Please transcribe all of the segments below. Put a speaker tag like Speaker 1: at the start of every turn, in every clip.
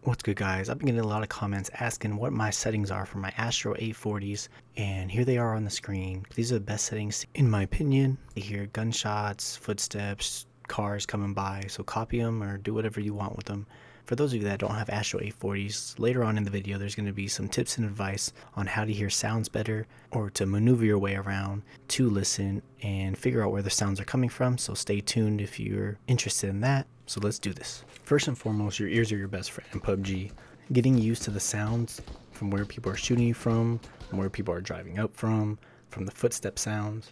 Speaker 1: What's good, guys? I've been getting a lot of comments asking what my settings are for my Astro A40s, and here they are on the screen. These are the best settings in my opinion. You hear gunshots, footsteps, cars coming by, so copy them or do whatever you want with them. For those of you that don't have Astro A40s, later on in the video there's going to be some tips and advice on how to hear sounds better or to maneuver your way around to listen and figure out where the sounds are coming from, so stay tuned if you're interested in that. So let's do this. First and foremost, your ears are your best friend in PUBG. Getting used to the sounds from where people are shooting you from where people are driving up from the footstep sounds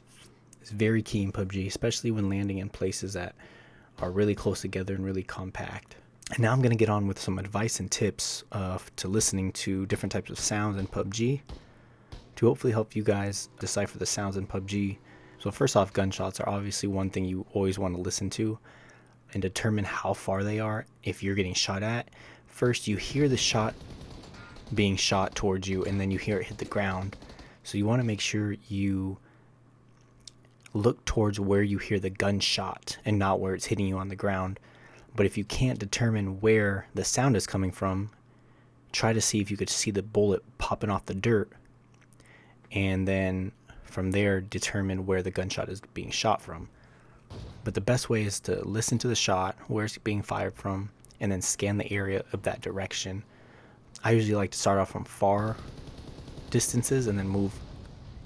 Speaker 1: is very key in PUBG, especially when landing in places that are really close together and really compact. And now I'm going to get on with some advice and tips to listening to different types of sounds in PUBG to hopefully help you guys decipher the sounds in PUBG. So first off, gunshots are obviously one thing you always want to listen to and determine how far they are if you're getting shot at. First, you hear the shot being shot towards you, and then you hear it hit the ground. So you want to make sure you look towards where you hear the gunshot and not where it's hitting you on the ground. But if you can't determine where the sound is coming from, try to see if you could see the bullet popping off the dirt, and then from there determine where the gunshot is being shot from. But the best way is to listen to the shot, where it's being fired from, and then scan the area of that direction. I usually like to start off from far distances and then move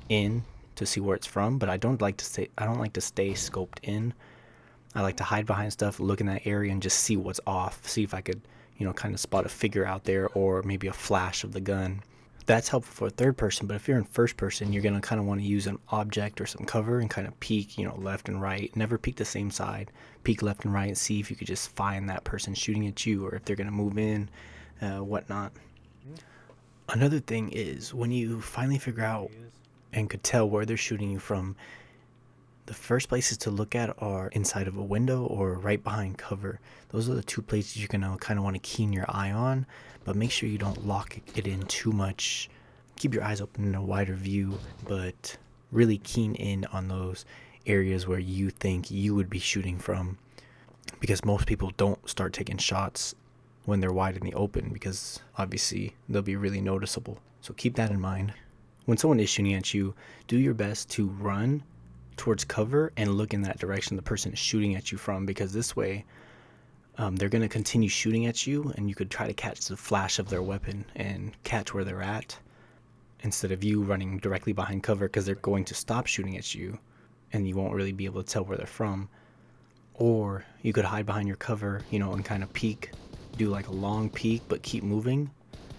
Speaker 1: in to see where it's from, but I don't like to stay scoped in. I like to hide behind stuff, look in that area and just see what's off, see if I could, kind of spot a figure out there or maybe a flash of the gun. That's helpful for a third person, but if you're in first person, you're going to kind of want to use an object or some cover and kind of peek, left and right. Never peek the same side. Peek left and right and see if you could just find that person shooting at you or if they're going to move in, whatnot. Another thing is when you finally figure out and could tell where they're shooting you from, the first places to look at are inside of a window or right behind cover. Those are the two places you're going to kind of want to keen your eye on, but make sure you don't lock it in too much. Keep your eyes open in a wider view, but really keen in on those areas where you think you would be shooting from, because most people don't start taking shots when they're wide in the open, because obviously they'll be really noticeable. So keep that in mind. When someone is shooting at you, do your best to run towards cover and look in that direction the person is shooting at you from, because this way they're going to continue shooting at you and you could try to catch the flash of their weapon and catch where they're at instead of you running directly behind cover, because they're going to stop shooting at you and you won't really be able to tell where they're from. Or you could hide behind your cover, and kind of peek, do like a long peek but keep moving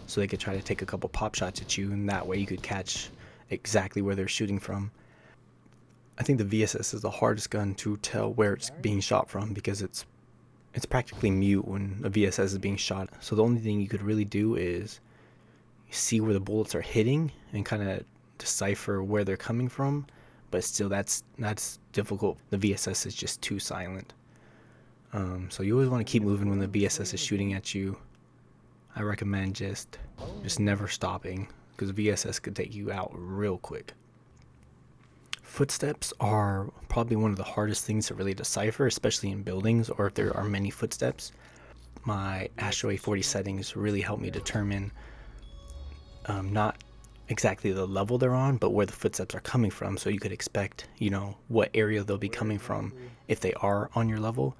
Speaker 1: so they could try to take a couple pop shots at you, and that way you could catch exactly where they're shooting from. I think the VSS is the hardest gun to tell where it's being shot from, because it's practically mute when a VSS is being shot. So the only thing you could really do is see where the bullets are hitting and kind of decipher where they're coming from, but still that's difficult. The VSS is just too silent. So you always want to keep moving when the VSS is shooting at you. I recommend just never stopping, because VSS could take you out real quick. Footsteps are probably one of the hardest things to really decipher, especially in buildings or if there are many footsteps. My Astro A40 settings really help me determine not exactly the level they're on, but where the footsteps are coming from, so you could expect, what area they'll be coming from if they are on your level.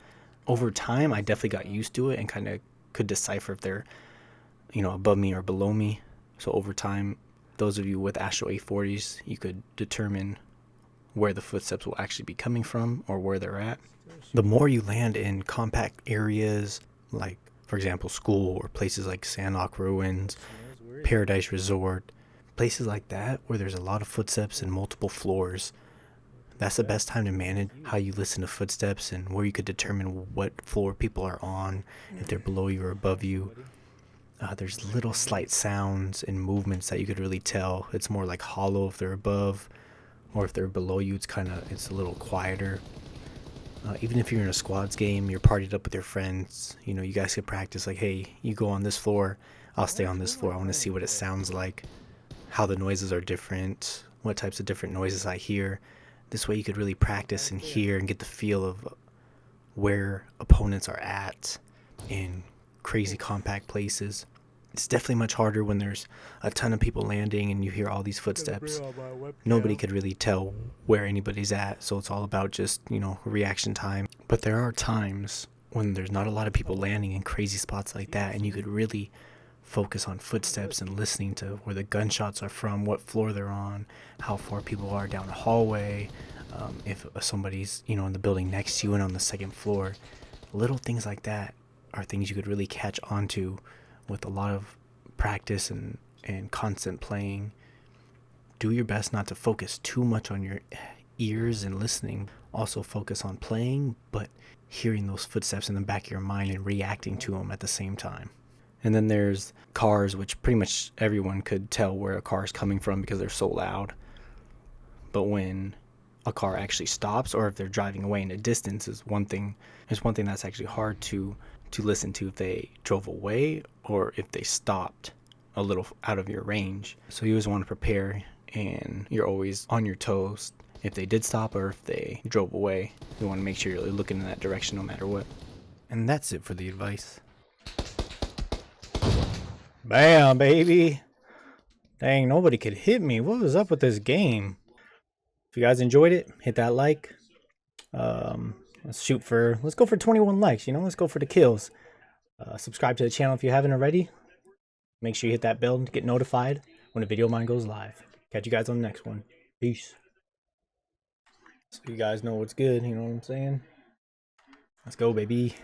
Speaker 1: Over time, I definitely got used to it and kind of could decipher if they're, above me or below me. So over time, those of you with Astro A40s, you could determine where the footsteps will actually be coming from or where they're at. The more you land in compact areas, like for example school or places like Sandlock Ruins, Paradise Resort, places like that where there's a lot of footsteps and multiple floors, that's the best time to manage how you listen to footsteps and where you could determine what floor people are on, if they're below you or above you. There's little slight sounds and movements that you could really tell. It's more like hollow if they're above, or if they're below you, it's a little quieter. Even if you're in a squads game, you're partied up with your friends, you guys could practice like, hey, you go on this floor, I'll stay on this floor. I want to see what it sounds like, how the noises are different, what types of different noises I hear. This way you could really practice and hear and get the feel of where opponents are at and crazy compact places. It's definitely much harder when there's a ton of people landing and you hear all these footsteps. Nobody could really tell where anybody's at, so it's all about just, reaction time. But there are times when there's not a lot of people landing in crazy spots like that, and you could really focus on footsteps and listening to where the gunshots are from, what floor they're on, how far people are down the hallway, if somebody's, in the building next to you and on the second floor. Little things like that are things you could really catch onto with a lot of practice and constant playing. Do your best not to focus too much on your ears and listening. Also focus on playing, but hearing those footsteps in the back of your mind and reacting to them at the same time. And then there's cars, which pretty much everyone could tell where a car is coming from because they're so loud. But when a car actually stops, or if they're driving away in a distance, is one thing that's actually hard to listen to, if they drove away or if they stopped a little out of your range. So you always want to prepare, and you're always on your toes. If they did stop or if they drove away, you want to make sure you're looking in that direction no matter what. And that's it for the advice. Bam, baby. Dang, nobody could hit me. What was up with this game? If you guys enjoyed it, hit that like. Let's go for 21 likes, let's go for the kills. Subscribe to the channel if you haven't already. Make sure you hit that bell to get notified when a video of mine goes live. Catch you guys on the next one. Peace. So you guys know what's good, you know what I'm saying? Let's go, baby.